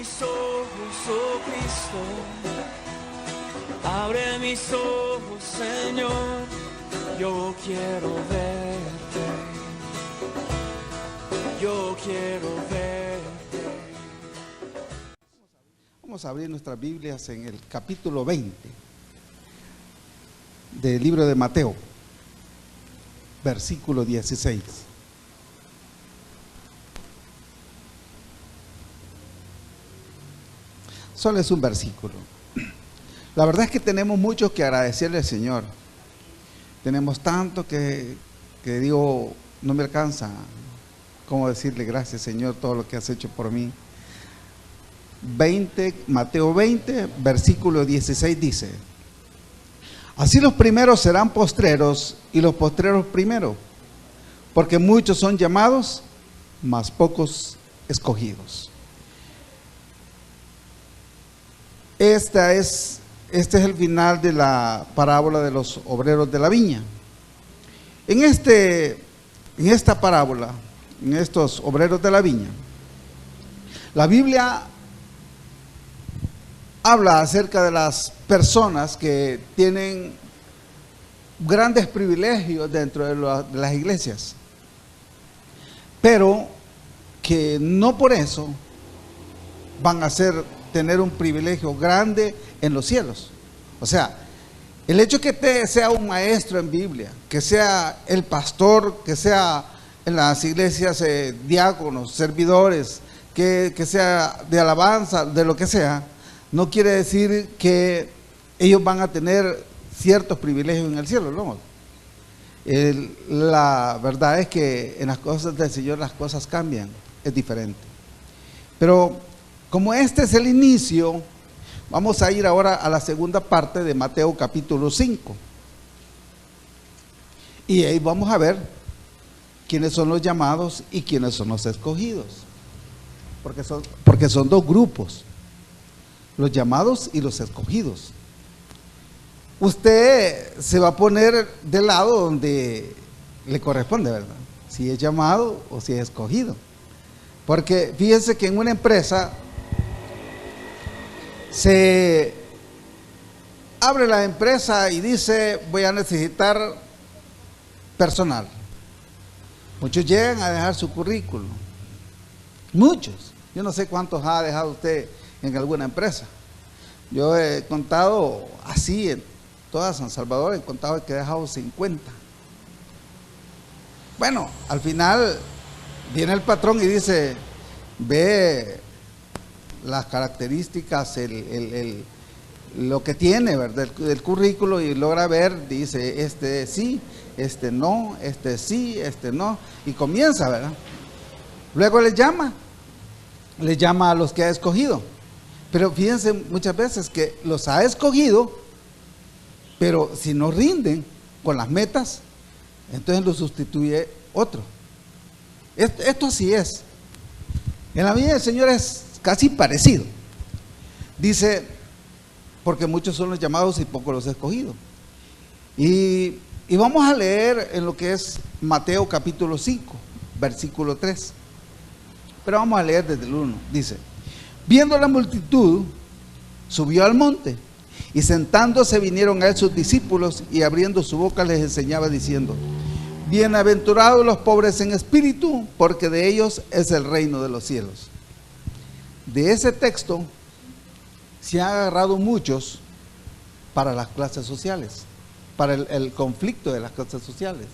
mis ojos, oh Cristo, abre mis ojos, Señor, yo quiero verte, yo quiero verte. Vamos a abrir nuestras Biblias en el capítulo 20 del libro de Mateo, versículo 16. Solo es un versículo. La verdad es que tenemos mucho que agradecerle al Señor. Tenemos tanto que digo, no me alcanza cómo decirle gracias, Señor, todo lo que has hecho por mí. Mateo 20, versículo 16 dice: así los primeros serán postreros y los postreros primeros, porque muchos son llamados, mas pocos escogidos. Este es el final de la parábola de los obreros de la viña. En esta parábola, en estos obreros de la viña, la Biblia habla acerca de las personas que tienen grandes privilegios dentro de las iglesias, pero que no por eso van a tener un privilegio grande en los cielos. O sea, el hecho que sea un maestro en Biblia, que sea el pastor, que sea en las iglesias diáconos, servidores, que sea de alabanza, de lo que sea, no quiere decir que ellos van a tener ciertos privilegios en el cielo, ¿no? La verdad es que en las cosas del Señor las cosas cambian, es diferente. Pero como este es el inicio, vamos a ir ahora a la segunda parte de Mateo capítulo 5. Y ahí vamos a ver quiénes son los llamados y quiénes son los escogidos. Porque son dos grupos, los llamados y los escogidos. Usted se va a poner del lado donde le corresponde, ¿verdad? Si es llamado o si es escogido. Porque fíjense que en una empresa se abre la empresa y dice: voy a necesitar personal. Muchos llegan a dejar su currículum. Muchos. Yo no sé cuántos ha dejado usted en alguna empresa. Yo he contado así en toda San Salvador, he contado que he dejado 50. Bueno, al final viene el patrón y dice: ve las características, lo que tiene, ¿verdad?, del currículo, y logra ver, dice: este sí, este no, este sí, este no, y comienza, ¿verdad? Luego le llama a los que ha escogido. Pero fíjense muchas veces que los ha escogido, pero si no rinden con las metas, entonces lo sustituye otro. Esto así es. En la vida del Señor es casi parecido. Dice: porque muchos son los llamados y pocos los escogidos. Y vamos a leer en lo que es Mateo capítulo 5, versículo 3. Pero vamos a leer desde el 1. Dice: viendo la multitud, subió al monte, y sentándose vinieron a él sus discípulos, y abriendo su boca les enseñaba diciendo: bienaventurados los pobres en espíritu, porque de ellos es el reino de los cielos. De ese texto se han agarrado muchos para las clases sociales, para el conflicto de las clases sociales.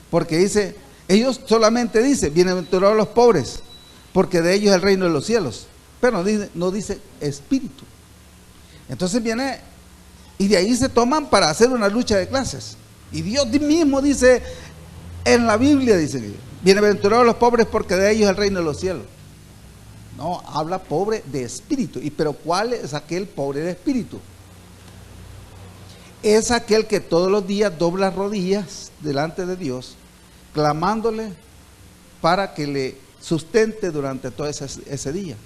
Porque dice, ellos solamente dicen: bienaventurados los pobres, porque de ellos es el reino de los cielos. Pero no dice espíritu. Entonces viene, y de ahí se toman para hacer una lucha de clases. Y Dios mismo dice en la Biblia, dice: bienaventurados los pobres, porque de ellos es el reino de los cielos. No, habla pobre de espíritu. Pero ¿cuál es aquel pobre de espíritu? Es aquel que todos los días dobla rodillas delante de Dios, clamándole para que le sustente durante todo ese día.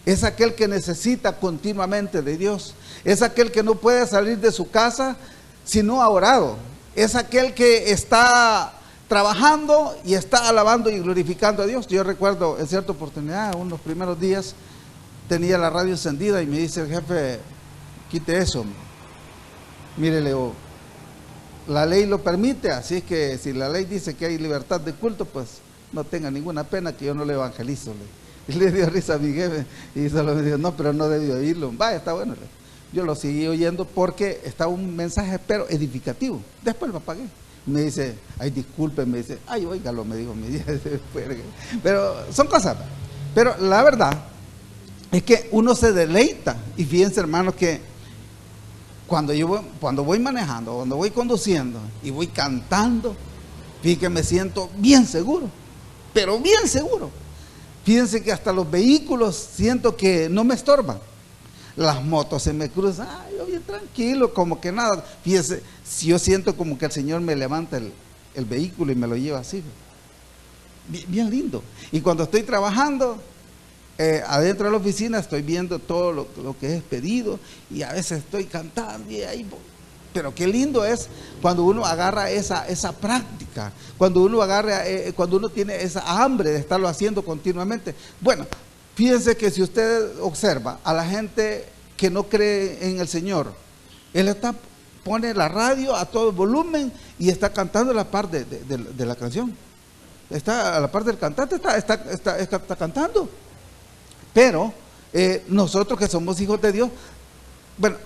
Es aquel que necesita continuamente de Dios. Es aquel que no puede salir de su casa si no ha orado. Es aquel que está trabajando y está alabando y glorificando a Dios. Yo recuerdo en cierta oportunidad, unos primeros días, tenía la radio encendida y me dice el jefe, quite eso. Mire, le digo, la ley lo permite, así es que si la ley dice que hay libertad de culto, pues no tenga ninguna pena que yo no le evangelizo. Y le dio risa a mi jefe y solo me dijo, no, pero no debió oírlo. Vaya, está bueno. Yo lo seguí oyendo porque estaba un mensaje, pero edificativo. Después lo apagué. Me dice, ay, disculpe, me dice, ay, óigalo, me dijo, pero son cosas. Pero la verdad es que uno se deleita. Y fíjense, hermanos, que cuando voy manejando, cuando voy conduciendo y voy cantando, fíjense que me siento bien seguro, pero bien seguro. Fíjense que hasta los vehículos siento que no me estorban. Las motos se me cruzan, yo bien tranquilo, como que nada. Fíjense, si yo siento como que el Señor me levanta el vehículo y me lo lleva así, bien lindo. Y cuando estoy trabajando, adentro de la oficina estoy viendo todo lo que es pedido y a veces estoy cantando y ahí, pero qué lindo es cuando uno agarra esa práctica, cuando uno tiene esa hambre de estarlo haciendo continuamente. Bueno, fíjense que si usted observa a la gente que no cree en el Señor, él pone la radio a todo volumen y está cantando la parte de la canción. Está a la parte del cantante, está cantando. Pero nosotros que somos hijos de Dios, bueno,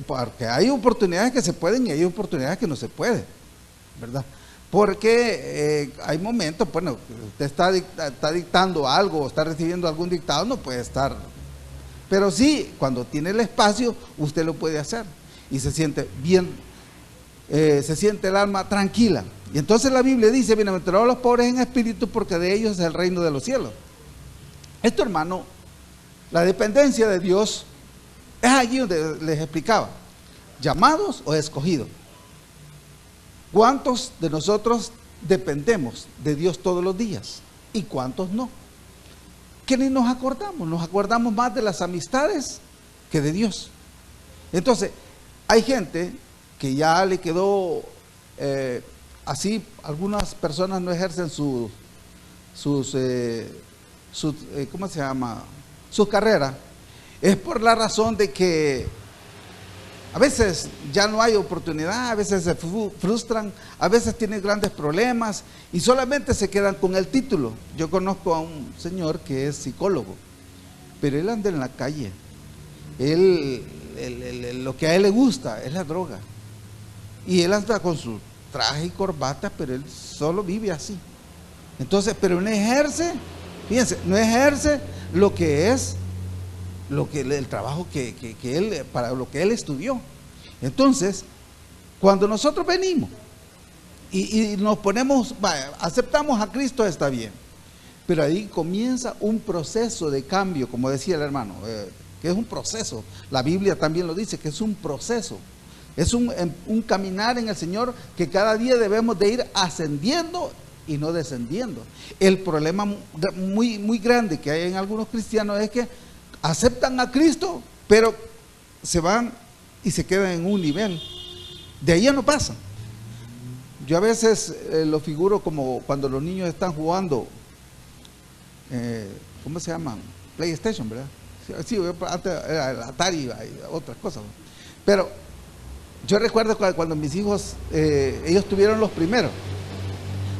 porque hay oportunidades que se pueden y hay oportunidades que no se pueden, ¿verdad? Porque hay momentos, bueno, usted está dictando algo o está recibiendo algún dictado, no puede estar. Pero sí, cuando tiene el espacio, usted lo puede hacer y se siente bien, se siente el alma tranquila. Y entonces la Biblia dice, bienaventurados los pobres en espíritu, porque de ellos es el reino de los cielos. Esto, hermano, la dependencia de Dios es allí donde les explicaba, llamados o escogidos. ¿Cuántos de nosotros dependemos de Dios todos los días? ¿Y cuántos no? Que ni nos acordamos más de las amistades que de Dios. Entonces, hay gente que ya le quedó así, algunas personas no ejercen sus ¿cómo se llama? Sus carreras. Es por la razón de que a veces ya no hay oportunidad, a veces se frustran, a veces tienen grandes problemas y solamente se quedan con el título. Yo conozco a un señor que es psicólogo, pero él anda en la calle. Lo que a él le gusta es la droga. Y él anda con su traje y corbata, pero él solo vive así. Entonces, pero no ejerce, fíjense, no ejerce lo que es el trabajo que él, para lo que él estudió. Entonces, cuando nosotros venimos y nos ponemos, aceptamos a Cristo, está bien, pero ahí comienza un proceso de cambio, como decía el hermano, que es un proceso. La Biblia también lo dice, que es un proceso, es un caminar en el Señor, que cada día debemos de ir ascendiendo y no descendiendo. El problema muy, muy grande que hay en algunos cristianos es que aceptan a Cristo, pero se van y se quedan en un nivel. De ahí ya no pasan. Yo a veces lo figuro como cuando los niños están jugando, ¿cómo se llaman? PlayStation, ¿verdad? Sí, antes era el Atari y otras cosas. Pero yo recuerdo cuando mis hijos, ellos tuvieron los primeros,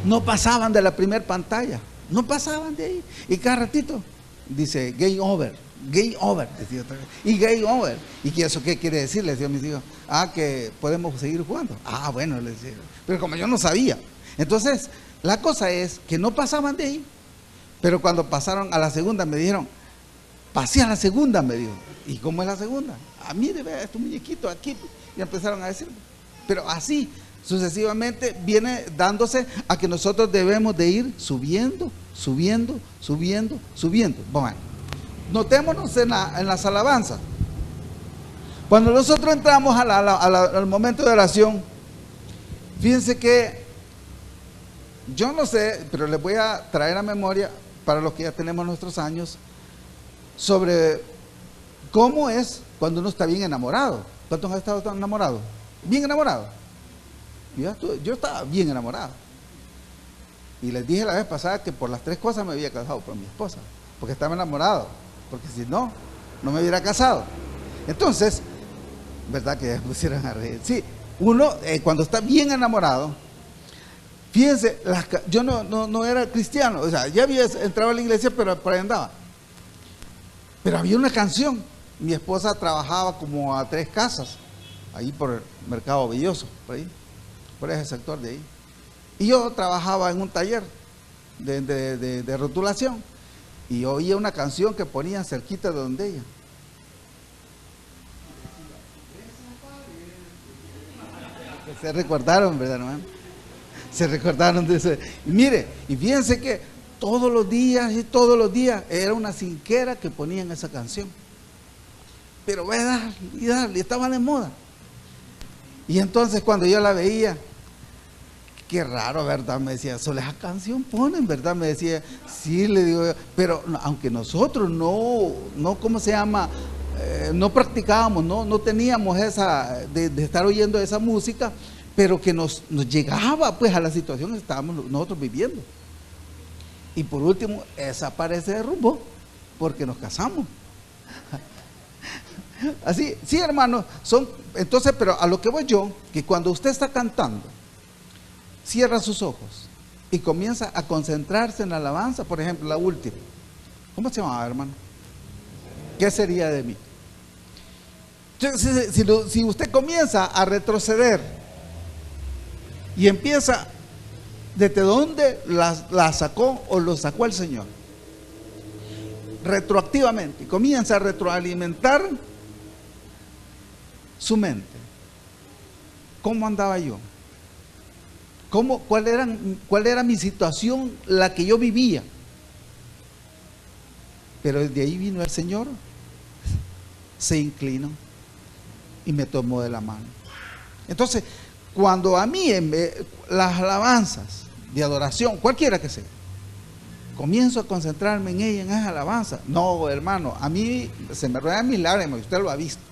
no pasaban de la primera pantalla, no pasaban de ahí. Y cada ratito dice, game over, decía otra vez, y game over. ¿Y eso qué quiere decir? Les decía a mis hijos, que podemos seguir jugando. Bueno, les decía. Pero como yo no sabía. Entonces, la cosa es que no pasaban de ahí. Pero cuando pasaron a la segunda, me dijeron, pasé a la segunda, me dijo. ¿Y cómo es la segunda? Mire, vea, este muñequito aquí. Y empezaron a decir. Pero así, sucesivamente, viene dándose a que nosotros debemos de ir subiendo. Bueno, notémonos en las alabanzas. Cuando nosotros entramos al momento de oración, fíjense que yo no sé, pero les voy a traer a memoria, para los que ya tenemos nuestros años, sobre cómo es cuando uno está bien enamorado. ¿Cuántos han estado tan enamorados? Bien enamorados. Yo estaba bien enamorado. Y les dije la vez pasada que por las 3 cosas me había casado por mi esposa, porque estaba enamorado. Porque si no, no me hubiera casado. Entonces, ¿verdad que ya me pusieron a reír? Sí, uno cuando está bien enamorado, fíjense, yo no era cristiano, o sea, ya había entrado a la iglesia, pero por ahí andaba. Pero había una canción, mi esposa trabajaba como a 3 casas, ahí por el Mercado Belloso, por ese sector de ahí. Y yo trabajaba en un taller de rotulación, y oía una canción que ponían cerquita de donde ella. Se recordaron, ¿verdad, hermano? Se recordaron de eso. Y mire, y fíjense que todos los días era una cinquera que ponían esa canción. Pero ve, dale, estaba de moda. Y entonces cuando yo la veía, qué raro, ¿verdad? Me decía, solo esa canción ponen, ¿verdad? Me decía, sí, le digo yo, pero aunque nosotros no, ¿cómo se llama? No practicábamos, no teníamos esa, de estar oyendo esa música, pero que nos llegaba pues a la situación que estábamos nosotros viviendo. Y por último, esa pared se derrumbó, porque nos casamos. Así, sí, hermanos, entonces, pero a lo que voy yo, que cuando usted está cantando, cierra sus ojos y comienza a concentrarse en la alabanza. Por ejemplo, la última, ¿cómo se llamaba, hermano? ¿Qué sería de mí? Entonces, si usted comienza a retroceder y empieza desde dónde la sacó o lo sacó el Señor, retroactivamente, y comienza a retroalimentar su mente. ¿Cómo andaba yo? ¿Cuál era mi situación, la que yo vivía? Pero desde ahí vino el Señor, se inclinó y me tomó de la mano. Entonces, cuando a mí las alabanzas de adoración, cualquiera que sea, comienzo a concentrarme en ella, en esa alabanza, no, hermano, a mí se me ruedan mis lágrimas, usted lo ha visto.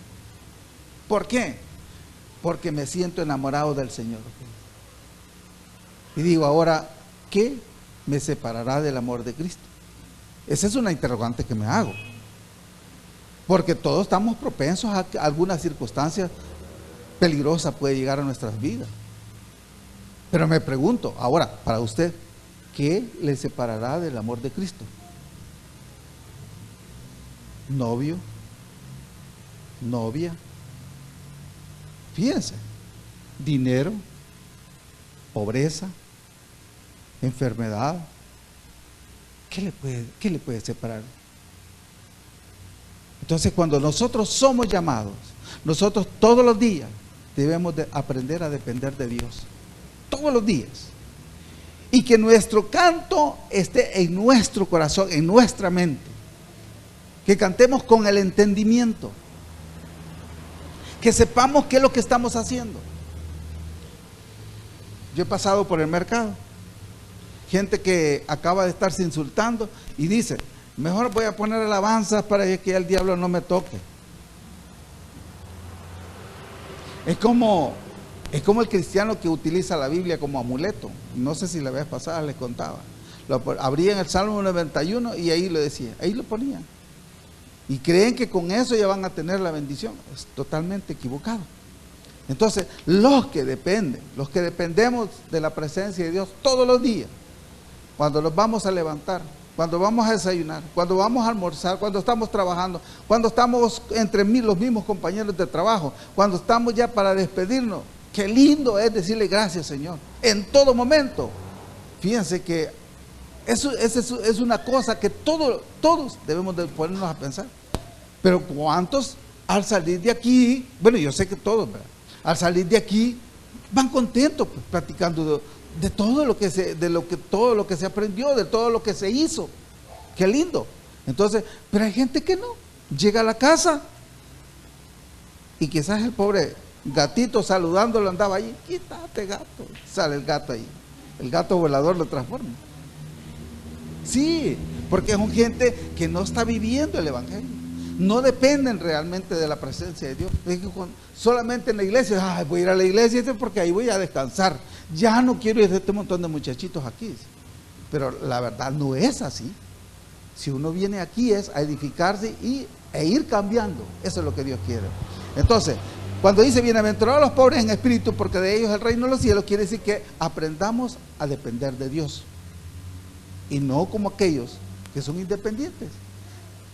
¿Por qué? Porque me siento enamorado del Señor. Y digo, ahora, ¿qué me separará del amor de Cristo? Esa es una interrogante que me hago. Porque todos estamos propensos a que alguna circunstancia peligrosa puede llegar a nuestras vidas. Pero me pregunto, ahora, para usted, ¿qué le separará del amor de Cristo? ¿Novio? ¿Novia? Fíjense, dinero, pobreza, enfermedad. ¿Qué le puede separar? Entonces, cuando nosotros somos llamados, nosotros todos los días debemos de aprender a depender de Dios. Todos los días. Y que nuestro canto esté en nuestro corazón, en nuestra mente. Que cantemos con el entendimiento. Que sepamos qué es lo que estamos haciendo. Yo he pasado por el mercado, gente que acaba de estarse insultando y dice, mejor voy a poner alabanzas para que el diablo no me toque. Es como el cristiano que utiliza la Biblia como amuleto. No sé si la vez pasada les contaba. Abrían el Salmo 91 y ahí lo decía, ahí lo ponían. Y creen que con eso ya van a tener la bendición. Es totalmente equivocado. Entonces, los que dependemos de la presencia de Dios todos los días, cuando nos vamos a levantar, cuando vamos a desayunar, cuando vamos a almorzar, cuando estamos trabajando, cuando estamos entre los mismos compañeros de trabajo, cuando estamos ya para despedirnos, qué lindo es decirle gracias, Señor, en todo momento. Fíjense que eso es una cosa que todos debemos de ponernos a pensar. Pero ¿cuántos al salir de aquí? Bueno, yo sé que todos, ¿verdad? Al salir de aquí van contentos, pues, platicando de todo lo que se aprendió, de todo lo que se hizo. Qué lindo. Entonces, pero hay gente que no. Llega a la casa y quizás el pobre gatito saludándolo andaba ahí. Quítate, gato. Sale el gato ahí. El gato volador lo transforma. Sí, porque es gente que no está viviendo el evangelio. No dependen realmente de la presencia de Dios. Solamente en la iglesia, voy a ir a la iglesia porque ahí voy a descansar. Ya no quiero ir de este montón de muchachitos aquí. Pero la verdad no es así. Si uno viene aquí es a edificarse y e ir cambiando. Eso es lo que Dios quiere. Entonces, cuando dice bienaventurados los pobres en espíritu, porque de ellos es el reino de los cielos, quiere decir que aprendamos a depender de Dios. Y no como aquellos que son independientes,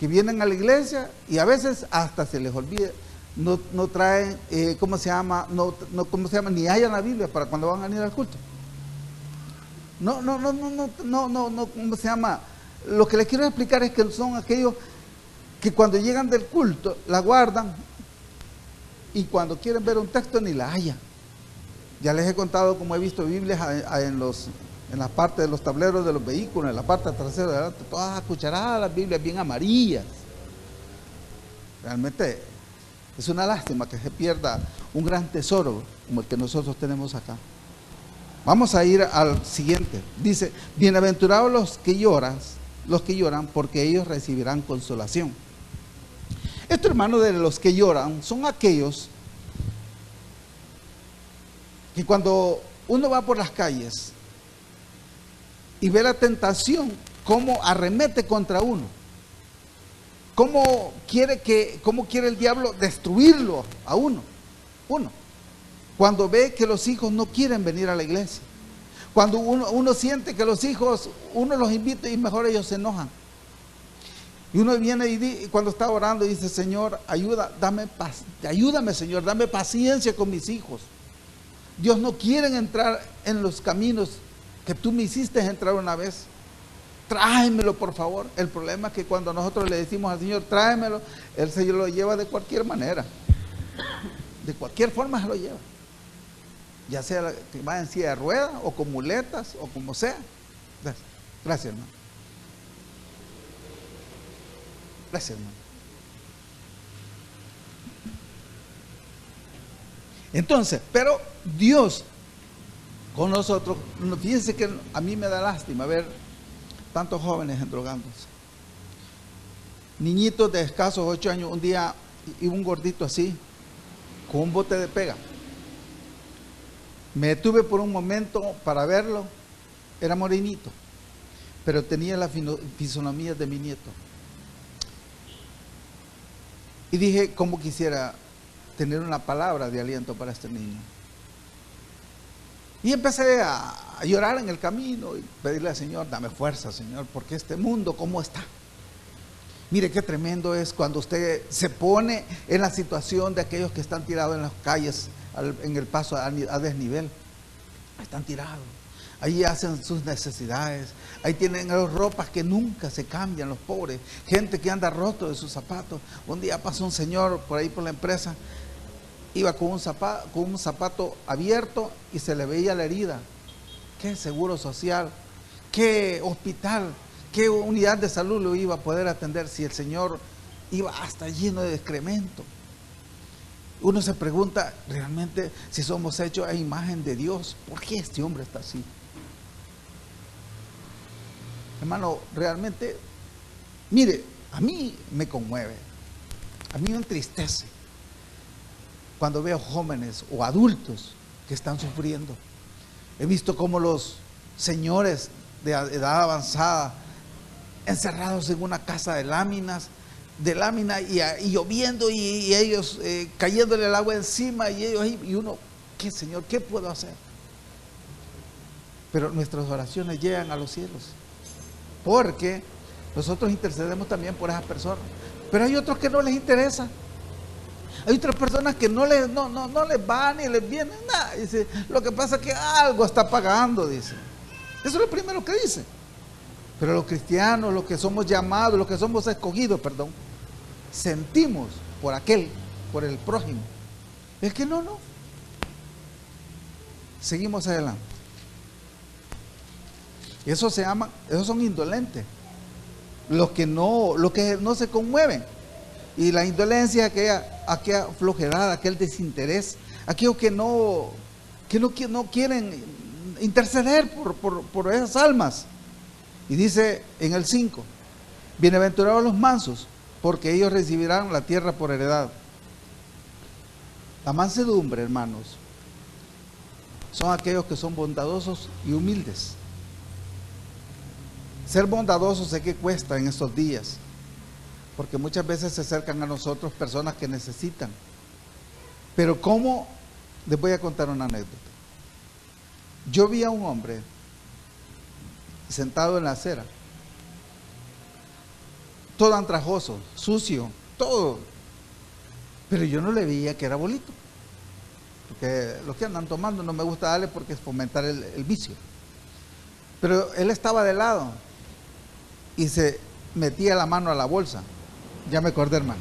que vienen a la iglesia y a veces hasta se les olvida, no traen, ¿cómo se llama? Ni hallan la Biblia para cuando van a venir al culto. No, ¿cómo se llama? Lo que les quiero explicar es que son aquellos que cuando llegan del culto la guardan y cuando quieren ver un texto ni la hallan. Ya les he contado cómo he visto Biblias en la parte de los tableros de los vehículos, en la parte trasera, adelante, todas acucharadas las Biblias bien amarillas. Realmente es una lástima que se pierda un gran tesoro como el que nosotros tenemos acá. Vamos a ir al siguiente. Dice, bienaventurados los que lloran, porque ellos recibirán consolación. Esto, hermano, de los que lloran, son aquellos que cuando uno va por las calles y ve la tentación, cómo arremete contra uno, cómo quiere el diablo destruirlo a uno. Cuando ve que los hijos no quieren venir a la iglesia, cuando uno siente que los hijos, uno los invita y mejor ellos se enojan. Y uno viene y cuando está orando dice, Señor, ayúdame, Señor, dame paciencia con mis hijos. Dios no quiere entrar en los caminos que tú me hiciste entrar una vez. Tráemelo, por favor. El problema es que cuando nosotros le decimos al Señor, tráemelo, Él se lo lleva de cualquier manera. De cualquier forma se lo lleva. Ya sea que vaya en silla de ruedas o con muletas o como sea. Gracias, hermano. Gracias, hermano. Entonces, pero Dios con nosotros, fíjense que a mí me da lástima ver tantos jóvenes endrogándose. Niñitos de escasos 8 años, un día iba un gordito así, con un bote de pega. Me detuve por un momento para verlo, era morenito, pero tenía la fisonomía de mi nieto. Y dije, cómo quisiera tener una palabra de aliento para este niño. Y empecé a llorar en el camino y pedirle al Señor, dame fuerza, Señor, porque este mundo, ¿cómo está? Mire qué tremendo es cuando usted se pone en la situación de aquellos que están tirados en las calles, en el paso a desnivel. Están tirados. Ahí hacen sus necesidades. Ahí tienen ropas que nunca se cambian, los pobres. Gente que anda roto de sus zapatos. Un día pasó un señor por ahí por la empresa. Iba con un zapato abierto y se le veía la herida. ¿Qué seguro social? ¿Qué hospital? ¿Qué unidad de salud lo iba a poder atender si el Señor iba hasta lleno de excremento? Uno se pregunta realmente si somos hechos a imagen de Dios. ¿Por qué este hombre está así? Hermano, realmente, mire, a mí me conmueve, a mí me entristece cuando veo jóvenes o adultos que están sufriendo. He visto cómo los señores de edad avanzada, encerrados en una casa de lámina y lloviendo y ellos cayéndole el agua encima y uno, ¿qué, Señor? ¿Qué puedo hacer? Pero nuestras oraciones llegan a los cielos, porque nosotros intercedemos también por esas personas. Pero hay otros que no les interesa. Hay otras personas que no les va ni les viene nada. Dice, lo que pasa es que algo está pagando, dice. Eso es lo primero que dice. Pero los cristianos, los que somos llamados, los que somos escogidos, sentimos por el prójimo. El que no. Seguimos adelante. Esos son indolentes. Los que no se conmueven. Y la indolencia, aquella flojedad, aquel desinterés, aquellos que no quieren interceder por esas almas. Y dice en el 5, bienaventurados los mansos, porque ellos recibirán la tierra por heredad. La mansedumbre, hermanos, son aquellos que son bondadosos y humildes. Ser bondadoso sé que cuesta en estos días. porque muchas veces se acercan a nosotros personas que necesitan. Pero ¿cómo? Les voy a contar una anécdota. Yo vi a un hombre sentado en la acera, todo andrajoso, sucio, todo, pero yo no le veía que era bolito, porque los que andan tomando no me gusta darle porque es fomentar el vicio. Pero él estaba de lado y se metía la mano a la bolsa. Ya me acordé, hermano.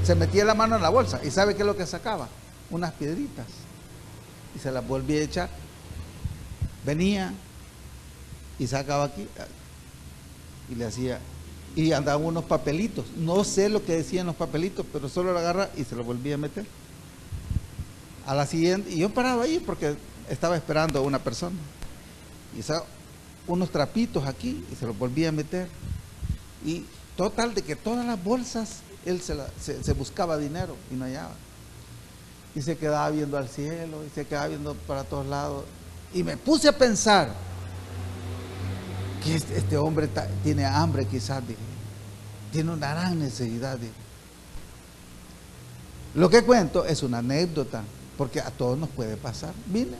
Se metía la mano en la bolsa y ¿sabe qué es lo que sacaba? Unas piedritas y se las volvía a echar. Venía y sacaba aquí y le hacía, y andaban unos papelitos, no sé lo que decían los papelitos, pero solo lo agarra y se lo volvía a meter. A la siguiente, y yo parado ahí porque estaba esperando a una persona, y sacaba unos trapitos aquí y se los volvía a meter, y total de que todas las bolsas él se buscaba dinero y no hallaba, y se quedaba viendo al cielo y se quedaba viendo para todos lados, y me puse a pensar que este hombre tiene hambre, quizás, dije, tiene una gran necesidad, dije. Lo que cuento es una anécdota, porque a todos nos puede pasar. Vine,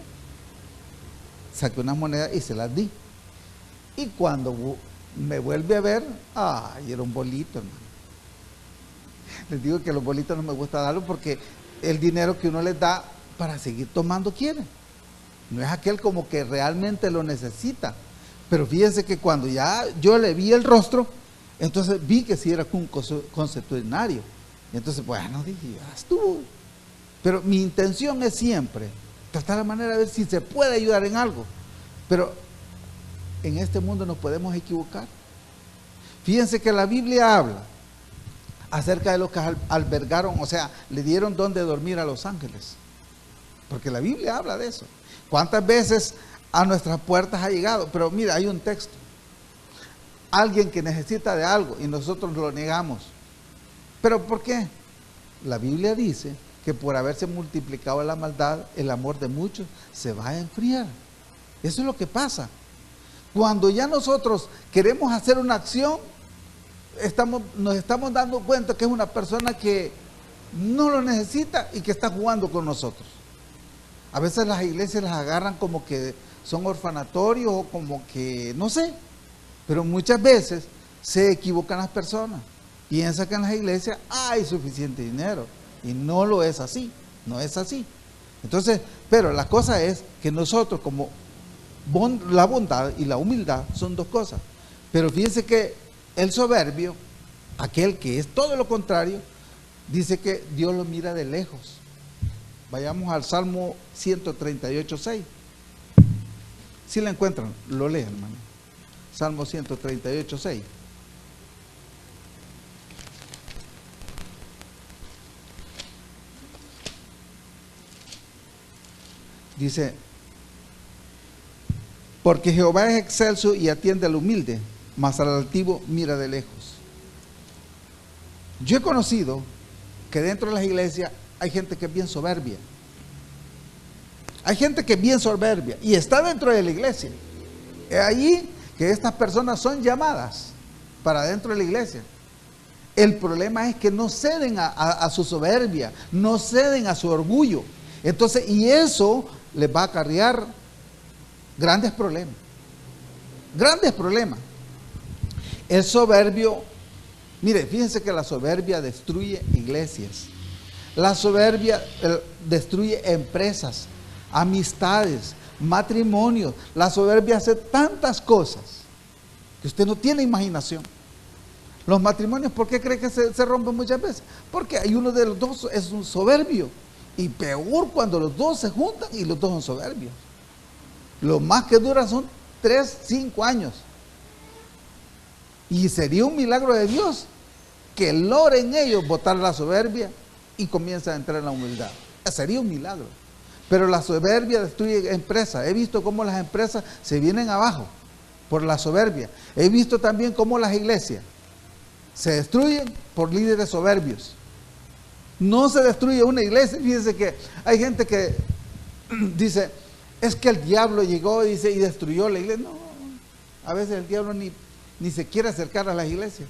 saqué unas monedas y se las di, y cuando me vuelve a ver, ay, era un bolito, hermano. Les digo que los bolitos no me gusta darlos porque el dinero que uno les da para seguir tomando quiere, no es aquel como que realmente lo necesita. Pero fíjense que cuando ya yo le vi el rostro, entonces vi que sí era un consuetudinario. Entonces, bueno, dije, ya estuvo. Pero mi intención es siempre tratar la manera de ver si se puede ayudar en algo. Pero en este mundo nos podemos equivocar. Fíjense que la Biblia habla acerca de los que albergaron, o sea, le dieron donde dormir a los ángeles. Porque la Biblia habla de eso. ¿Cuántas veces a nuestras puertas ha llegado? Pero mira, hay un texto. Alguien que necesita de algo y nosotros lo negamos. ¿Pero por qué? La Biblia dice que por haberse multiplicado la maldad, el amor de muchos se va a enfriar. Eso es lo que pasa. Cuando ya nosotros queremos hacer una acción, nos estamos dando cuenta que es una persona que no lo necesita y que está jugando con nosotros. A veces las iglesias las agarran como que son orfanatorios o como que, no sé, pero muchas veces se equivocan las personas. Piensan que en las iglesias hay suficiente dinero y no lo es así, no es así. Entonces, pero la cosa es que nosotros como la bondad y la humildad son dos cosas. Pero fíjense que el soberbio, aquel que es todo lo contrario, dice que Dios lo mira de lejos. Vayamos al Salmo 138:6. Si la encuentran, lo leen, hermano. Salmo 138:6. Dice, porque Jehová es excelso y atiende al humilde, mas al altivo mira de lejos. Yo he conocido que dentro de las iglesias hay gente que es bien soberbia. Hay gente que es bien soberbia y está dentro de la iglesia. Es allí que estas personas son llamadas para dentro de la iglesia. El problema es que no ceden a su soberbia, no ceden a su orgullo. Entonces, y eso les va a acarrear grandes problemas. Grandes problemas. El soberbio, mire, fíjense que la soberbia destruye iglesias. La soberbia destruye empresas, amistades, matrimonios. La soberbia hace tantas cosas que usted no tiene imaginación. Los matrimonios, ¿por qué cree que se rompen muchas veces? Porque hay uno de los dos es un soberbio. Y peor cuando los dos se juntan y los dos son soberbios. Lo más que dura son 3, 5 años. Y sería un milagro de Dios que logren ellos botar la soberbia y comiencen a entrar en la humildad. Sería un milagro. Pero la soberbia destruye empresas. He visto cómo las empresas se vienen abajo por la soberbia. He visto también cómo las iglesias se destruyen por líderes soberbios. No se destruye una iglesia. Fíjense que hay gente que dice, es que el diablo llegó, dice, y destruyó la iglesia. No, a veces el diablo ni se quiere acercar a las iglesias.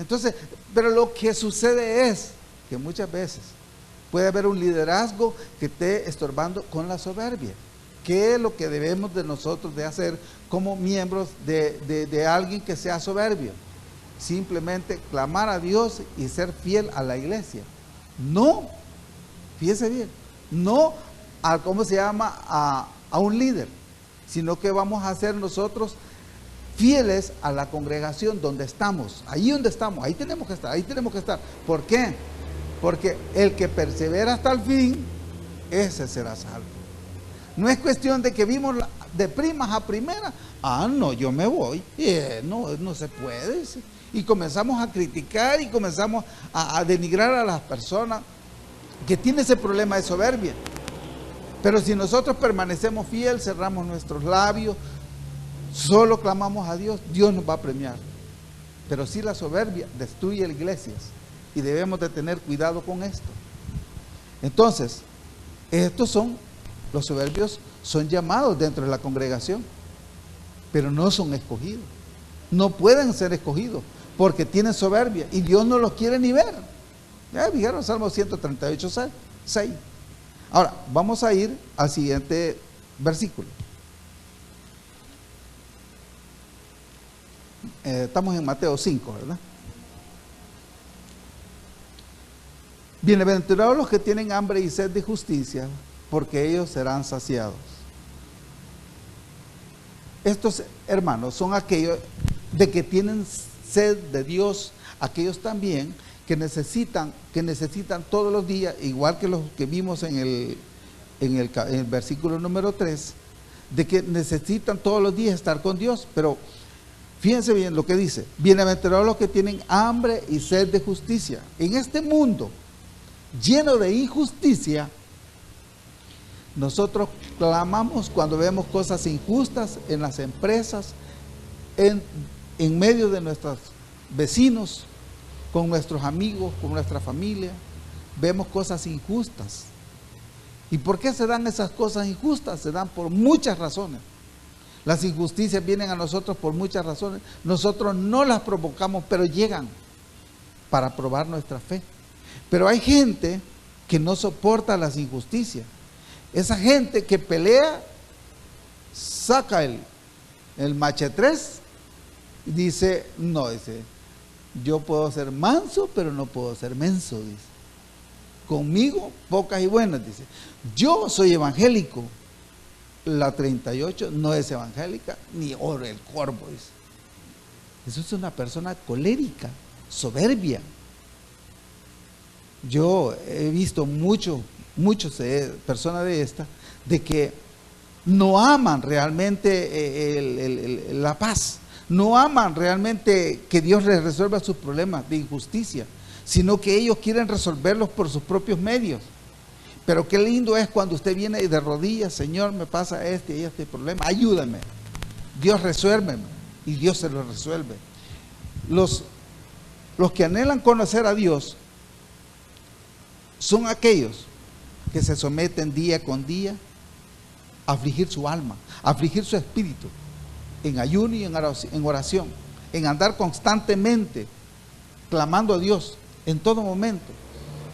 Entonces, pero lo que sucede es que muchas veces puede haber un liderazgo que esté estorbando con la soberbia. ¿Qué es lo que debemos de nosotros de hacer como miembros de alguien que sea soberbio? Simplemente clamar a Dios y ser fiel a la iglesia. No, fíjese bien, no a, ¿cómo se llama? A un líder, sino que vamos a ser nosotros fieles a la congregación donde estamos, ahí donde estamos, ahí tenemos que estar, ahí tenemos que estar. ¿Por qué? Porque el que persevera hasta el fin, ese será salvo. No es cuestión de que vimos de primas a primera, no, yo me voy, no se puede. Y comenzamos a criticar y comenzamos a denigrar a las personas que tienen ese problema de soberbia. Pero si nosotros permanecemos fieles, cerramos nuestros labios, solo clamamos a Dios, Dios nos va a premiar. Pero si la soberbia destruye iglesias, y debemos de tener cuidado con esto. Entonces, los soberbios son llamados dentro de la congregación, pero no son escogidos. No pueden ser escogidos porque tienen soberbia y Dios no los quiere ni ver. Ya dijeron Salmo 138:6. Ahora, vamos a ir al siguiente versículo. Estamos en Mateo 5, ¿verdad? Bienaventurados los que tienen hambre y sed de justicia, porque ellos serán saciados. Estos hermanos son aquellos de que tienen sed de Dios, aquellos también que necesitan todos los días, igual que los que vimos en el versículo número 3, de que necesitan todos los días estar con Dios. Pero fíjense bien lo que dice: bienaventurados los que tienen hambre y sed de justicia. En este mundo lleno de injusticia, nosotros clamamos cuando vemos cosas injustas en las empresas, en medio de nuestros vecinos, con nuestros amigos, con nuestra familia. Vemos cosas injustas. ¿Y por qué se dan esas cosas injustas? Se dan por muchas razones. Las injusticias vienen a nosotros por muchas razones. Nosotros no las provocamos, pero llegan para probar nuestra fe. Pero hay gente que no soporta las injusticias. Esa gente que pelea, saca el machetres y dice, yo puedo ser manso, pero no puedo ser menso, dice. Conmigo, pocas y buenas, dice. Yo soy evangélico. La 38 no es evangélica, ni oro el corvo, dice. Eso es una persona colérica, soberbia. Yo he visto muchas personas de estas, de que no aman realmente la paz, no aman realmente que Dios les resuelva sus problemas de injusticia, sino que ellos quieren resolverlos por sus propios medios. Pero qué lindo es cuando usted viene y de rodillas: Señor, me pasa este y este problema, ayúdame, Dios resuélveme, y Dios se lo resuelve. Los que anhelan conocer a Dios son aquellos que se someten día con día a afligir su alma, a afligir su espíritu, en ayuno y en oración, en andar constantemente clamando a Dios en todo momento.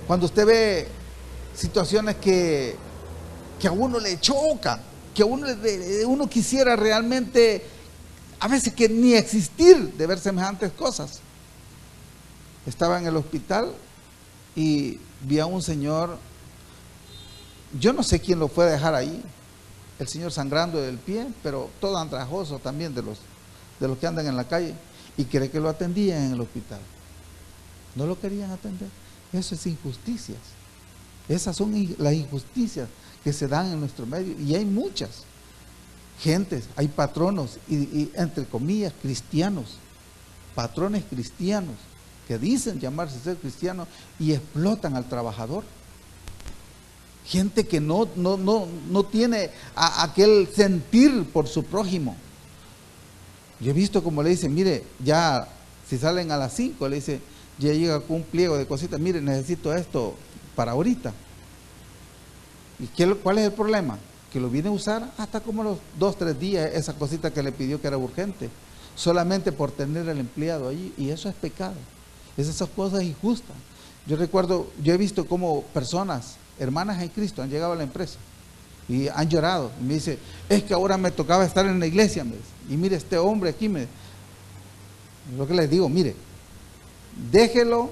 Cuando usted ve situaciones que a uno le chocan, que uno quisiera realmente, a veces que ni existir de ver semejantes cosas. Estaba en el hospital y vi a un señor, yo no sé quién lo fue a dejar ahí, el señor sangrando del pie, pero todo andrajoso también de los que andan en la calle, y cree que lo atendían en el hospital. No lo querían atender. Eso es injusticias. Esas son las injusticias que se dan en nuestro medio, y hay muchas gentes, hay patronos y entre comillas cristianos, patrones cristianos que dicen llamarse ser cristianos y explotan al trabajador. Gente que no tiene aquel sentir por su prójimo. Yo he visto como le dicen: mire, ya si salen a las 5, le dice, ya llega con un pliego de cositas, mire, necesito esto para ahorita. ¿Y cuál es el problema? Que lo viene a usar hasta como los 2-3 días, esa cosita que le pidió que era urgente, solamente por tener al empleado allí, y eso es pecado. Esas cosas injustas. Yo recuerdo, yo he visto cómo personas, hermanas en Cristo, han llegado a la empresa y han llorado. Y me dice, es que ahora me tocaba estar en la iglesia, me dice, y mire este hombre aquí, lo que les digo, mire, déjelo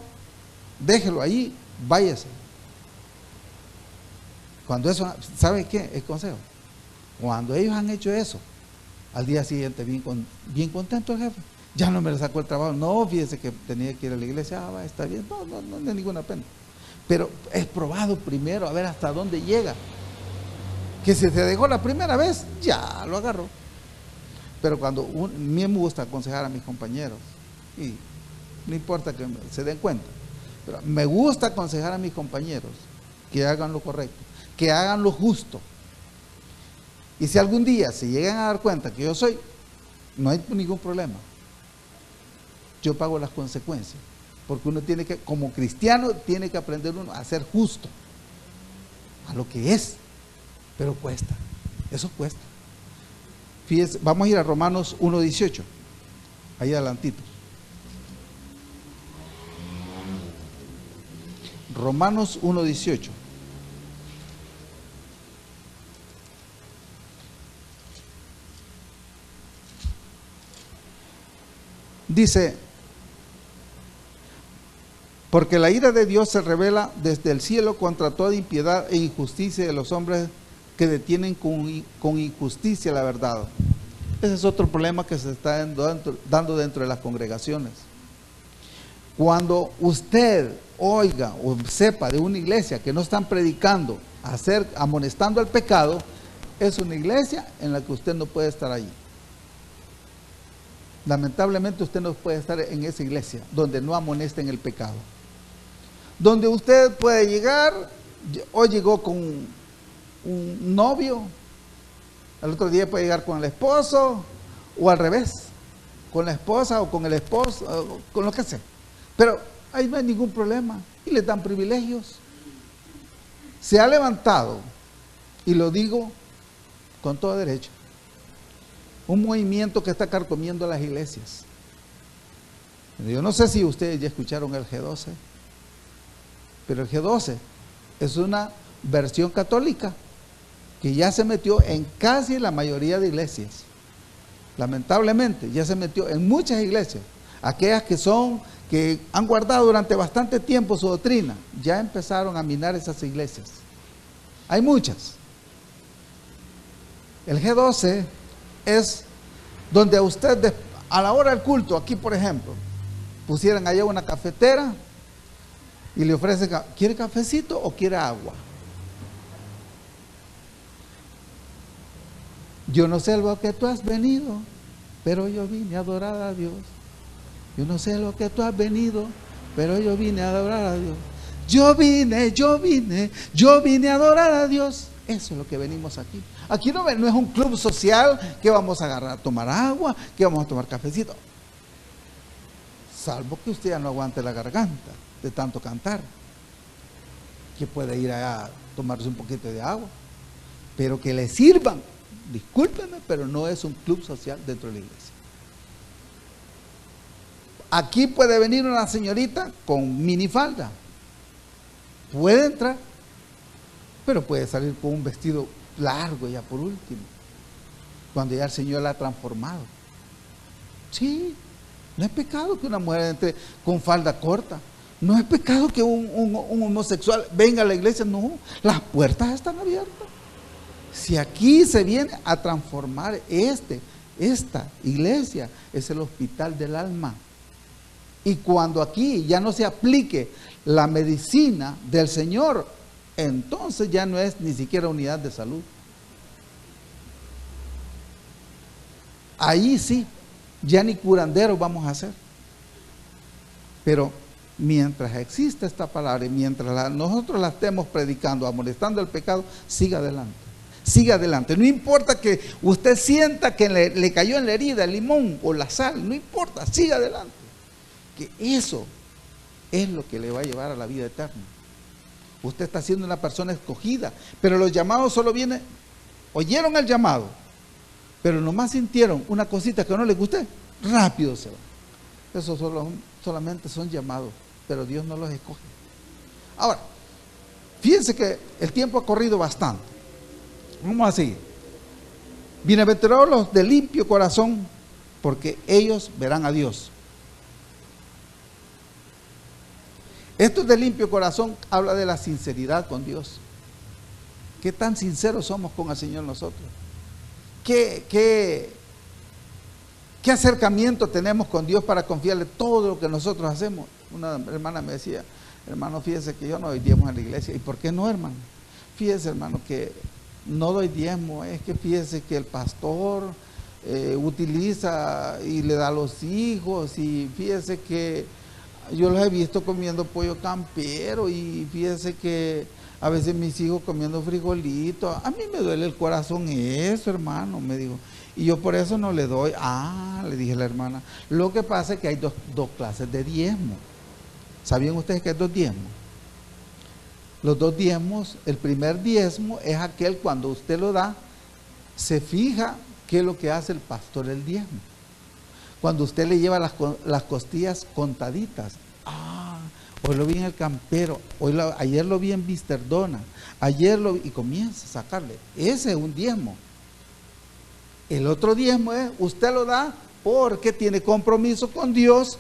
ahí, váyase. Cuando eso, ¿sabe qué? El consejo. Cuando ellos han hecho eso, al día siguiente bien contento el jefe. Ya no me le sacó el trabajo. No, fíjese que tenía que ir a la iglesia. Ah, va, está bien. No es ninguna pena. Pero es probado primero a ver hasta dónde llega. Que si se dejó la primera vez, ya lo agarró. Pero cuando a mí me gusta aconsejar a mis compañeros, y no importa que se den cuenta, pero me gusta aconsejar a mis compañeros que hagan lo correcto, que hagan lo justo. Y si algún día se llegan a dar cuenta que yo soy, no hay ningún problema. Yo pago las consecuencias, porque uno tiene que, como cristiano, tiene que aprender uno a ser justo, a lo que es, pero cuesta, eso cuesta. Fíjense, vamos a ir a Romanos 1:18, ahí adelantito. Romanos 1:18. Dice, porque la ira de Dios se revela desde el cielo contra toda impiedad e injusticia de los hombres que detienen con injusticia la verdad. Ese es otro problema que se está dando dentro de las congregaciones. Cuando usted oiga o sepa de una iglesia que no están predicando, amonestando al pecado, es una iglesia en la que usted no puede estar allí. Lamentablemente usted no puede estar en esa iglesia donde no amonesten el pecado. Donde usted puede llegar, hoy llegó con un novio, al otro día puede llegar con el esposo, o al revés, con la esposa o con el esposo, con lo que sea. Pero ahí no hay ningún problema y les dan privilegios. Se ha levantado, y lo digo con todo derecho, un movimiento que está carcomiendo las iglesias. Yo no sé si ustedes ya escucharon el G12, pero el G12 es una versión católica que ya se metió en casi la mayoría de iglesias. Lamentablemente ya se metió en muchas iglesias. Aquellas que han guardado durante bastante tiempo su doctrina, ya empezaron a minar esas iglesias. Hay muchas. El G12 es donde a usted, a la hora del culto, aquí por ejemplo, pusieran allá una cafetera y le ofrecen, ¿quiere cafecito o quiere agua? Yo no sé lo que tú has venido, pero yo vine a adorar a Dios. Yo no sé lo que tú has venido, pero yo vine a adorar a Dios. Yo vine a adorar a Dios. Eso es lo que venimos aquí. Aquí no es un club social que vamos a agarrar a tomar agua, que vamos a tomar cafecito. Salvo que usted ya no aguante la garganta de tanto cantar, que puede ir a tomarse un poquito de agua, pero que le sirvan. Discúlpenme, pero no es un club social dentro de la iglesia. Aquí puede venir una señorita con minifalda, puede entrar, pero puede salir con un vestido largo ya por último, cuando ya el Señor la ha transformado. Sí, no es pecado que una mujer entre con falda corta, no es pecado que un homosexual venga a la iglesia, no, las puertas están abiertas. Si aquí se viene a transformar esta iglesia, es el hospital del alma. Y cuando aquí ya no se aplique la medicina del Señor, entonces ya no es ni siquiera unidad de salud. Ahí sí, ya ni curanderos vamos a hacer. Pero mientras exista esta palabra y mientras nosotros la estemos predicando, amonestando el pecado, siga adelante. Siga adelante. No importa que usted sienta que le cayó en la herida el limón o la sal, no importa, siga adelante. Que eso es lo que le va a llevar a la vida eterna. Usted está siendo una persona escogida, pero los llamados solo vienen, oyeron el llamado, pero nomás sintieron una cosita que no les guste, rápido se va. Esos solamente son llamados, pero Dios no los escoge. Ahora, fíjense que el tiempo ha corrido bastante. Vamos a seguir. Bienaventurados los de limpio corazón, porque ellos verán a Dios. Esto de limpio corazón habla de la sinceridad con Dios. ¿Qué tan sinceros somos con el Señor nosotros? ¿Qué acercamiento tenemos con Dios para confiarle todo lo que nosotros hacemos? Una hermana me decía, hermano, fíjese que yo no doy diezmo en la iglesia. ¿Y por qué no, hermano? Fíjese, hermano, que no doy diezmo, es que fíjese que el pastor utiliza y le da a los hijos, y fíjese que yo los he visto comiendo pollo campero, y fíjese que a veces mis hijos comiendo frijolitos. A mí me duele el corazón eso, hermano, me dijo. Y yo por eso no le doy. Le dije a la hermana, lo que pasa es que hay dos clases de diezmo. ¿Sabían ustedes que hay dos diezmos? Los dos diezmos, el primer diezmo es aquel cuando usted lo da, se fija qué es lo que hace el pastor el diezmo. Cuando usted le lleva las costillas contaditas. Hoy lo vi en el campero, ayer lo vi en Visterdona, y comienza a sacarle. Ese es un diezmo. El otro diezmo es, usted lo da porque tiene compromiso con Dios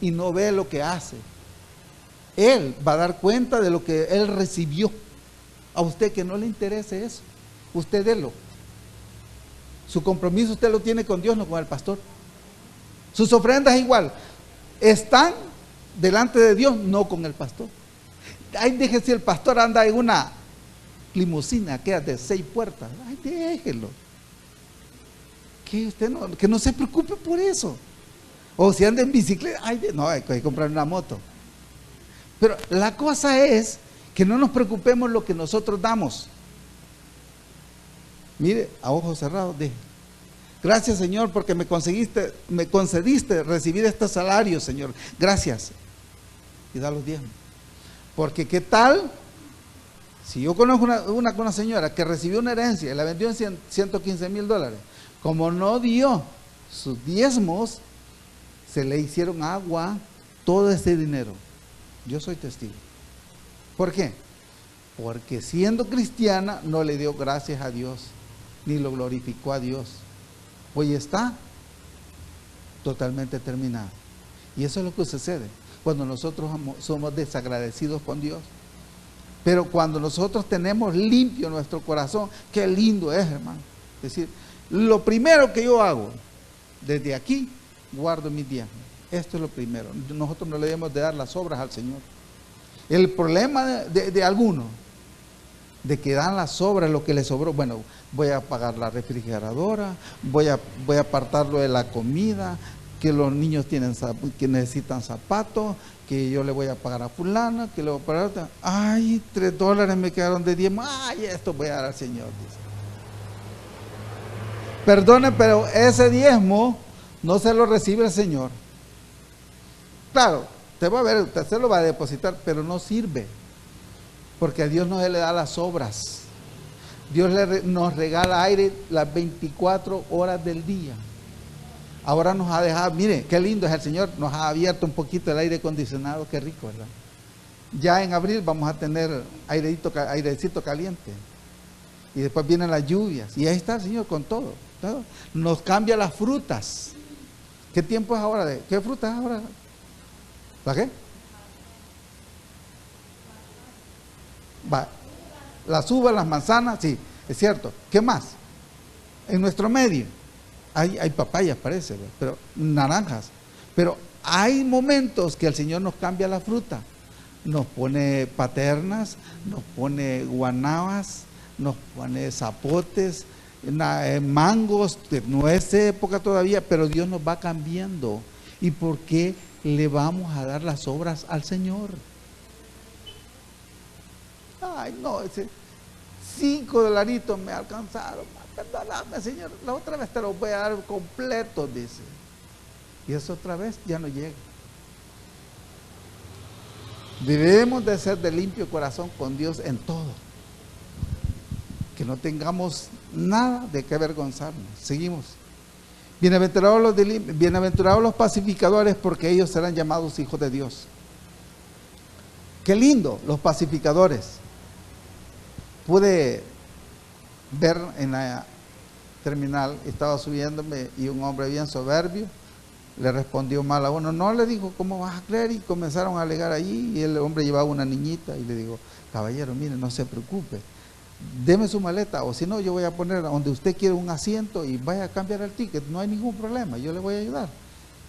y no ve lo que hace. Él va a dar cuenta de lo que él recibió. A usted que no le interese eso, usted délo. Su compromiso usted lo tiene con Dios, no con el pastor. Sus ofrendas igual, están delante de Dios, no con el pastor. Ay, déjese, si el pastor anda en una limusina que es de 6 puertas, ay, déjelo. Que no se preocupe por eso. O si anda en bicicleta, hay que comprar una moto. Pero la cosa es que no nos preocupemos lo que nosotros damos. Mire, a ojos cerrados, deje. Gracias, Señor, porque me concediste recibir este salario, Señor. Gracias. Y da los diezmos. Porque qué tal si yo conozco una señora que recibió una herencia y la vendió en $115,000. Como no dio sus diezmos, se le hicieron agua todo ese dinero. Yo soy testigo. ¿Por qué? Porque siendo cristiana no le dio gracias a Dios, ni lo glorificó a Dios. Hoy está totalmente terminado. Y eso es lo que sucede cuando nosotros somos desagradecidos con Dios. Pero cuando nosotros tenemos limpio nuestro corazón, qué lindo es, hermano. Es decir, lo primero que yo hago, desde aquí, guardo mis diezmos. Esto es lo primero. Nosotros no le debemos de dar las obras al Señor. El problema de algunos, de que dan las obras, lo que les sobró, bueno, voy a pagar la refrigeradora, voy a apartarlo de la comida, que los niños que necesitan zapatos, que yo le voy a pagar a fulana, que le voy a pagar a otra. Ay, $3 me quedaron de diezmo. Ay, esto voy a dar al Señor, dice. Perdone, pero ese diezmo no se lo recibe el Señor. Claro, usted se lo va a depositar, pero no sirve. Porque a Dios no se le da las obras. Dios nos regala aire las 24 horas del día. Ahora nos ha dejado, mire, qué lindo es el Señor, nos ha abierto un poquito el aire acondicionado, qué rico, ¿verdad? Ya en abril vamos a tener airecito caliente. Y después vienen las lluvias. Y ahí está el Señor con todo. Nos cambia las frutas. ¿Qué tiempo es ahora? ¿Qué fruta es ahora? ¿La qué? Las uvas, las manzanas, sí, es cierto. ¿Qué más? En nuestro medio hay papayas, parece, pero naranjas. Pero hay momentos que el Señor nos cambia la fruta. Nos pone paternas, nos pone guanábas, nos pone zapotes, mangos, que no es época todavía, pero Dios nos va cambiando. ¿Y por qué le vamos a dar las obras al Señor? Ay, no, ese $5 me alcanzaron. Perdóname, Señor, la otra vez te los voy a dar completos, dice. Y eso otra vez ya no llega. Debemos de ser de limpio corazón con Dios en todo. Que no tengamos nada de qué avergonzarnos. Seguimos. Bienaventurados los pacificadores, porque ellos serán llamados hijos de Dios. Qué lindo, los pacificadores. Pude ver en la terminal, estaba subiéndome y un hombre bien soberbio le respondió mal a uno. No, le dijo, ¿cómo vas a creer? Y comenzaron a alegar allí, y el hombre llevaba una niñita y le digo, caballero, mire, no se preocupe, deme su maleta, o si no, yo voy a poner donde usted quiere un asiento y vaya a cambiar el ticket, no hay ningún problema, yo le voy a ayudar.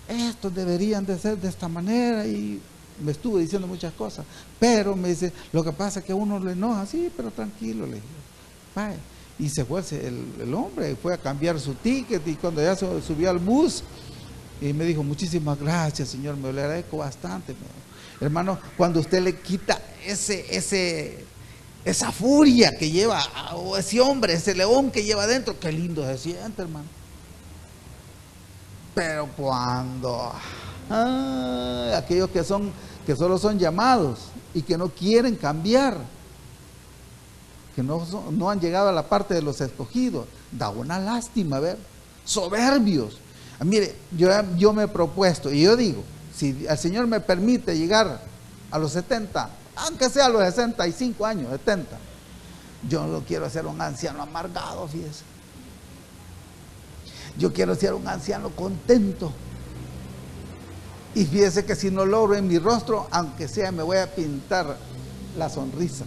Estos deberían de ser de esta manera, y me estuvo diciendo muchas cosas, pero me dice, lo que pasa es que a uno le enoja, sí, pero tranquilo, le dije, vaya. Y se fue el hombre, fue a cambiar su ticket, y cuando ya se subió al bus, y me dijo, muchísimas gracias, señor, me lo agradezco bastante. Hermano, cuando usted le quita esa furia que lleva, o ese hombre, ese león que lleva adentro, qué lindo se siente, hermano. Pero cuando aquellos que solo son llamados y que no quieren cambiar, que no han llegado a la parte de los escogidos, da una lástima ver, soberbios. Mire, yo me he propuesto, y yo digo, si el Señor me permite llegar a los 70, aunque sea a los 65 años, 70, yo no quiero ser un anciano amargado, fíjese. Yo quiero ser un anciano contento. Y fíjese que si no logro en mi rostro, aunque sea, me voy a pintar la sonrisa.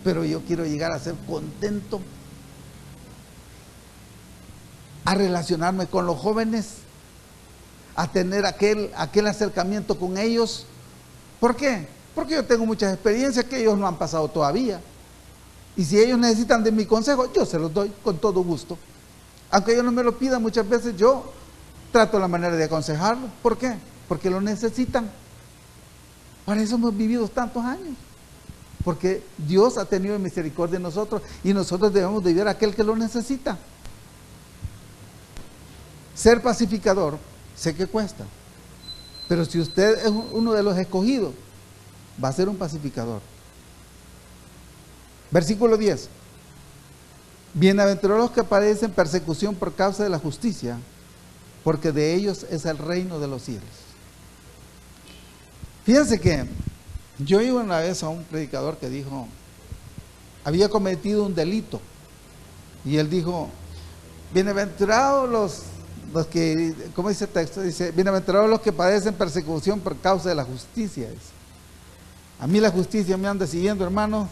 Pero yo quiero llegar a ser contento, a relacionarme con los jóvenes, a tener aquel acercamiento con ellos. ¿Por qué? Porque yo tengo muchas experiencias que ellos no han pasado todavía. Y si ellos necesitan de mi consejo, yo se los doy con todo gusto. Aunque ellos no me lo pidan, muchas veces yo trato la manera de aconsejarlos. ¿Por qué? Porque lo necesitan. Para eso hemos vivido tantos años. Porque Dios ha tenido misericordia de nosotros, y nosotros debemos de ayudar a aquel que lo necesita. Ser pacificador, sé que cuesta, pero si usted es uno de los escogidos, va a ser un pacificador. Versículo 10. Bienaventurados los que padecen persecución por causa de la justicia, porque de ellos es el reino de los cielos. Fíjense que yo iba una vez a un predicador que dijo, había cometido un delito, y él dijo, bienaventurados los que, ¿cómo dice el texto? Dice, bienaventurados los que padecen persecución por causa de la justicia. A mí la justicia me anda siguiendo, hermanos,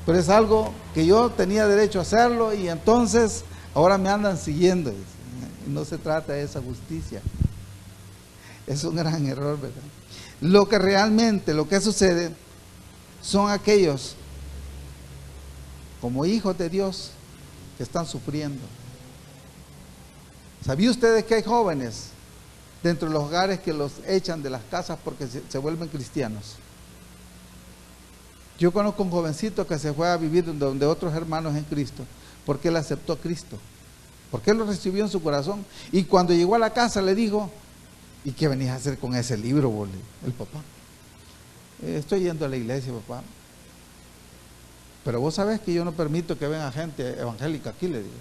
pero es algo que yo tenía derecho a hacerlo, y entonces ahora me andan siguiendo. No se trata de esa justicia. Es un gran error, ¿verdad? Lo que sucede son aquellos como hijos de Dios que están sufriendo. ¿Sabían ustedes que hay jóvenes dentro de los hogares que los echan de las casas porque se vuelven cristianos? Yo conozco un jovencito que se fue a vivir donde otros hermanos en Cristo, porque él aceptó a Cristo, porque él lo recibió en su corazón, y cuando llegó a la casa le dijo, ¿y qué venís a hacer con ese libro, bole? El papá, estoy yendo a la iglesia, papá, pero vos sabés que yo no permito que venga gente evangélica aquí, le digo.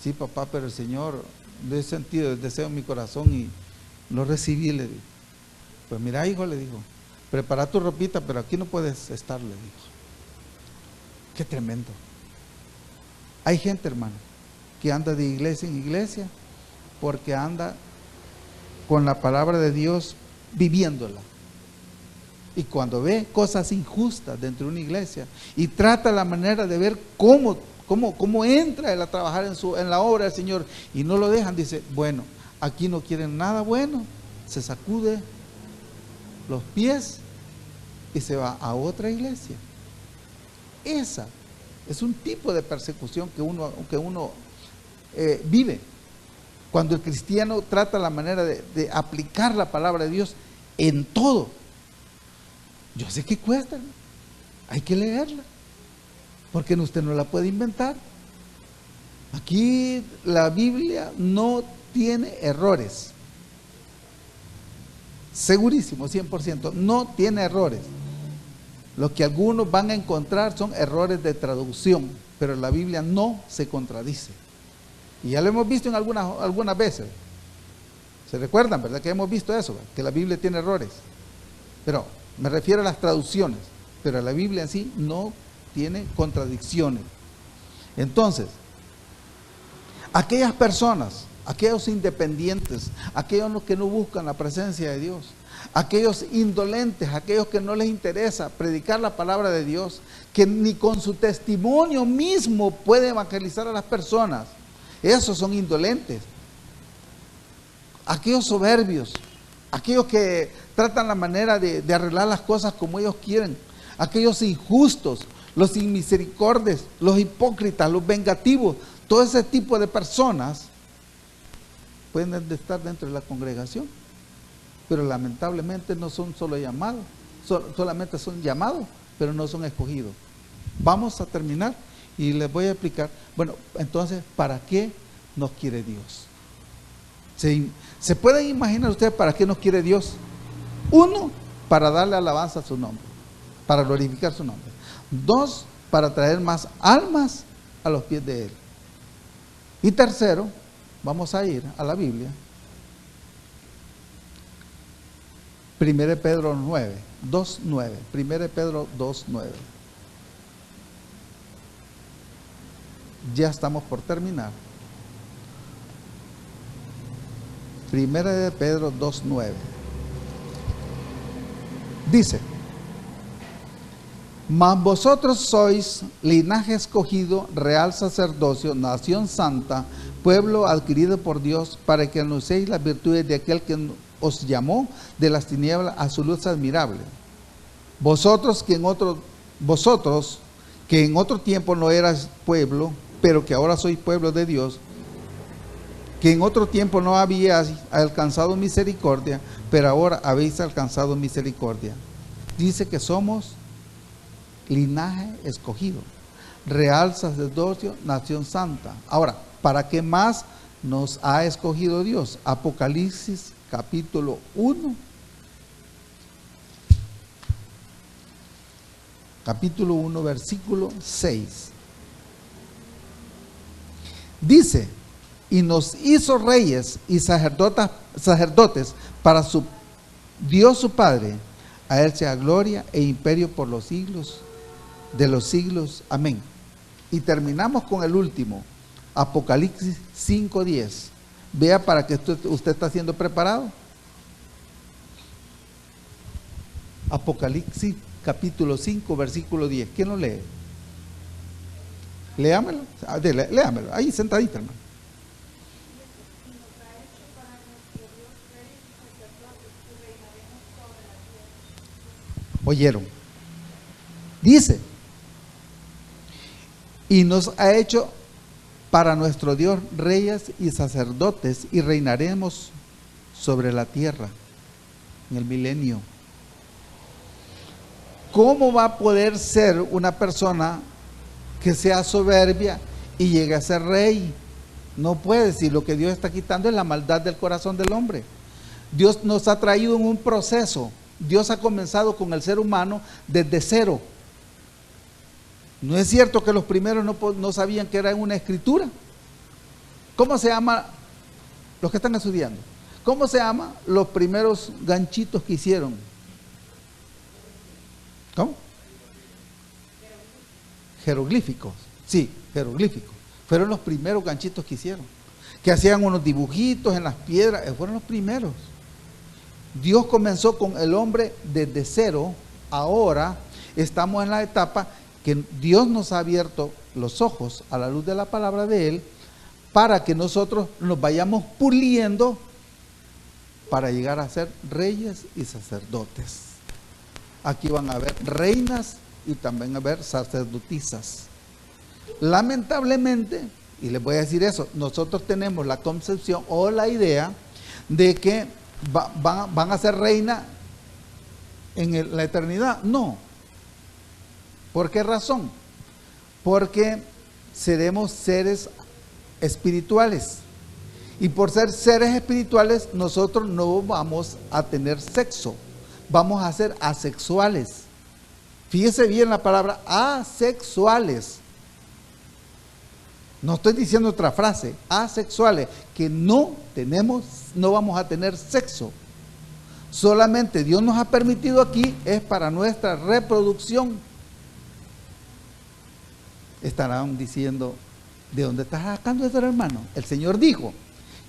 Sí, papá, pero el Señor, le he sentido el deseo en mi corazón y lo recibí, le digo. Pues mira, hijo, le digo, prepara tu ropita, pero aquí no puedes estar, le digo. Qué tremendo. Hay gente, hermano, que anda de iglesia en iglesia porque anda con la palabra de Dios viviéndola. Y cuando ve cosas injustas dentro de una iglesia y trata la manera de ver cómo entra él a trabajar en la obra del Señor y no lo dejan, dice, bueno, aquí no quieren nada bueno, se sacude los pies y se va a otra iglesia. Esa es un tipo de persecución que uno vive cuando el cristiano trata la manera de aplicar la palabra de Dios en todo. Yo sé que cuesta, ¿no? Hay que leerla, porque usted no la puede inventar. Aquí la Biblia no tiene errores, segurísimo, 100%, no tiene errores. Lo que algunos van a encontrar son errores de traducción, pero la Biblia no se contradice. Y ya lo hemos visto en algunas veces. ¿Se recuerdan, verdad? Que hemos visto eso, que la Biblia tiene errores. Pero me refiero a las traducciones. Pero la Biblia en sí no tiene contradicciones. Entonces, aquellas personas, aquellos independientes, aquellos que no buscan la presencia de Dios, aquellos indolentes, aquellos que no les interesa predicar la palabra de Dios, que ni con su testimonio mismo puede evangelizar a las personas, esos son indolentes. Aquellos soberbios, aquellos que tratan la manera de arreglar las cosas como ellos quieren, aquellos injustos, los inmisericordios, los hipócritas, los vengativos, todo ese tipo de personas pueden estar dentro de la congregación, pero lamentablemente no son solo llamados, solamente son llamados, pero no son escogidos. Vamos a terminar y les voy a explicar, bueno, entonces, ¿para qué nos quiere Dios? ¿Se pueden imaginar ustedes para qué nos quiere Dios? Uno, para darle alabanza a su nombre, para glorificar su nombre. Dos, para traer más almas a los pies de Él. Y tercero, vamos a ir a la Biblia. 1 Pedro 9, 2:9. 1 Pedro 2:9. Ya estamos por terminar. 1 Pedro 2:9. Dice: mas vosotros sois linaje escogido, real sacerdocio, nación santa, pueblo adquirido por Dios, para que anunciéis las virtudes de aquel que os llamó de las tinieblas a su luz admirable. Vosotros que en otro tiempo no eras pueblo, pero que ahora sois pueblo de Dios, que en otro tiempo no habíais alcanzado misericordia, pero ahora habéis alcanzado misericordia. Dice que somos linaje escogido, real sacerdocio, nación santa. Ahora, ¿para qué más nos ha escogido Dios? Apocalipsis capítulo 1. Capítulo 1, versículo 6. Dice: y nos hizo reyes y sacerdotes para su Dios su Padre. A Él sea gloria e imperio por los siglos de los siglos. Amén. Y terminamos con el último, Apocalipsis 5:10. Vea para que usted está siendo preparado. Apocalipsis capítulo 5, versículo 10. ¿Quién lo lee? Léamelo. Léamelo. Ahí sentadita, hermano. ¿Oyeron? Dice: y nos ha hecho para nuestro Dios reyes y sacerdotes, y reinaremos sobre la tierra en el milenio. ¿Cómo va a poder ser una persona que sea soberbia y llegue a ser rey? No puede, si lo que Dios está quitando es la maldad del corazón del hombre. Dios nos ha traído en un proceso. Dios ha comenzado con el ser humano desde cero. ¿No es cierto que los primeros no sabían que era una escritura? ¿Cómo se llama, los que están estudiando, cómo se llama los primeros ganchitos que hicieron? ¿Cómo? Jeroglíficos. Sí, jeroglíficos. Fueron los primeros ganchitos que hicieron. Que hacían unos dibujitos en las piedras. Fueron los primeros. Dios comenzó con el hombre desde cero. Ahora estamos en la etapa que Dios nos ha abierto los ojos a la luz de la palabra de Él, para que nosotros nos vayamos puliendo para llegar a ser reyes y sacerdotes. Aquí van a haber reinas y también a haber sacerdotisas. Lamentablemente, y les voy a decir eso, nosotros tenemos la concepción o la idea de que van a ser reina en la eternidad. No. ¿Por qué razón? Porque seremos seres espirituales. Y por ser seres espirituales, nosotros no vamos a tener sexo. Vamos a ser asexuales. Fíjese bien la palabra asexuales. No estoy diciendo otra frase, asexuales, que no vamos a tener sexo. Solamente Dios nos ha permitido aquí, es para nuestra reproducción. Estarán diciendo, ¿de dónde estás sacando eso, hermano? El Señor dijo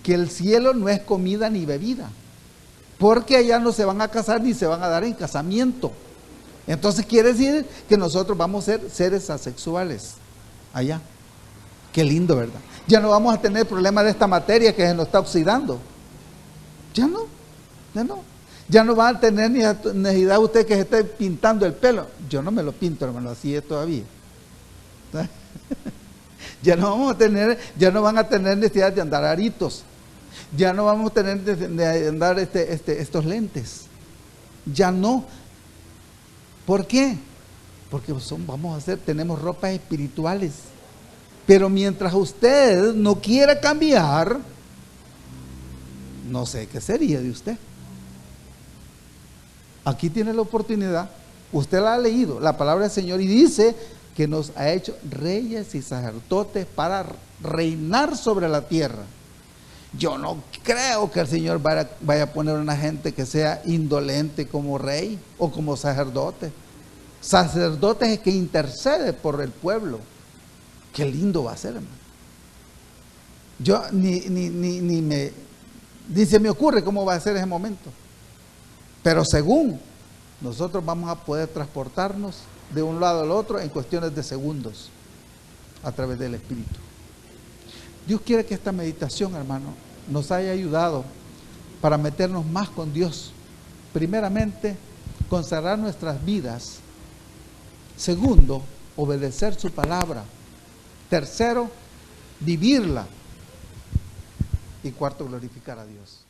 que el cielo no es comida ni bebida, porque allá no se van a casar ni se van a dar en casamiento. Entonces quiere decir que nosotros vamos a ser seres asexuales allá. Qué lindo, ¿verdad? Ya no vamos a tener problema de esta materia que se nos está oxidando. Ya no. Ya no va a tener ni necesidad usted que se esté pintando el pelo. Yo no me lo pinto, hermano, así es todavía. Ya no van a tener necesidad de andar aritos. Ya no vamos a tener de andar estos lentes. Ya no. ¿Por qué? Porque tenemos ropas espirituales. Pero mientras usted no quiera cambiar, no sé qué sería de usted. Aquí tiene la oportunidad. Usted la ha leído, la palabra del Señor, y dice que nos ha hecho reyes y sacerdotes para reinar sobre la tierra. Yo no creo que el Señor vaya a poner una gente que sea indolente como rey o como sacerdote. Sacerdote es que intercede por el pueblo. Qué lindo va a ser, hermano. Yo ni se me ocurre cómo va a ser ese momento. Pero según nosotros vamos a poder transportarnos de un lado al otro en cuestiones de segundos a través del Espíritu. Dios quiere que esta meditación, hermano, nos haya ayudado para meternos más con Dios. Primeramente, consagrar nuestras vidas. Segundo, obedecer su palabra. Tercero, vivirla. Y cuarto, glorificar a Dios.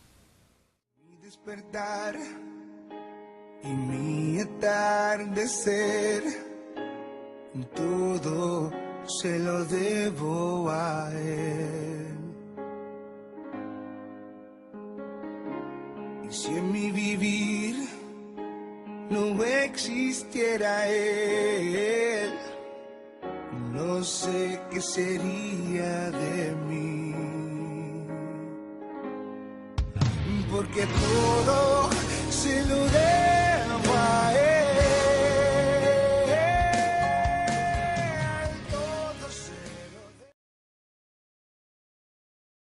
Mi despertar y mi atardecer, todo se lo debo a Él. Y si en mi vivir no existiera Él, no sé qué sería de mí. Porque todo se lo debo